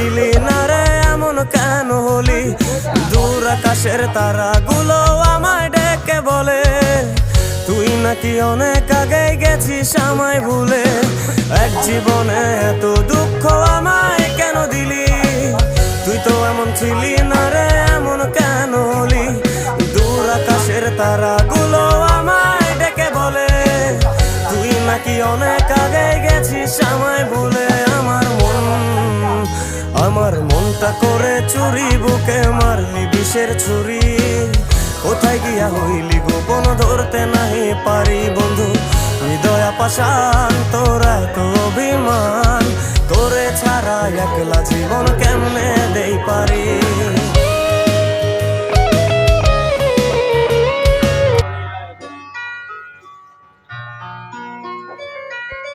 ছিলি না রে এমন কেন হলি? দূর আকাশের তারাগুলো আমায় ডেকে বলে তুই নাকি অনেক আগে গেছিস আমায় ভুলে। এক জীবনে এত দুঃখ আমায় কেন দিলি? তুই তো এমন ছিলি না রে এমন কেন হলি? দূর আকাশের তারাগুলো আমায় ডেকে বলে তুই নাকি অনেক আগে গেছিস আমায় ভুলে। আমার মনটা করে চুরি, বুকে মারলি বিষের ছুরি। কোথায় গিয়া হইলি গোপন ধরতে নাহি পারি বন্ধু। হৃদয় পাষাণ তোর এত অভিমান, তোরে ছাড়া একলা জীবন কেমনে দেই পারি।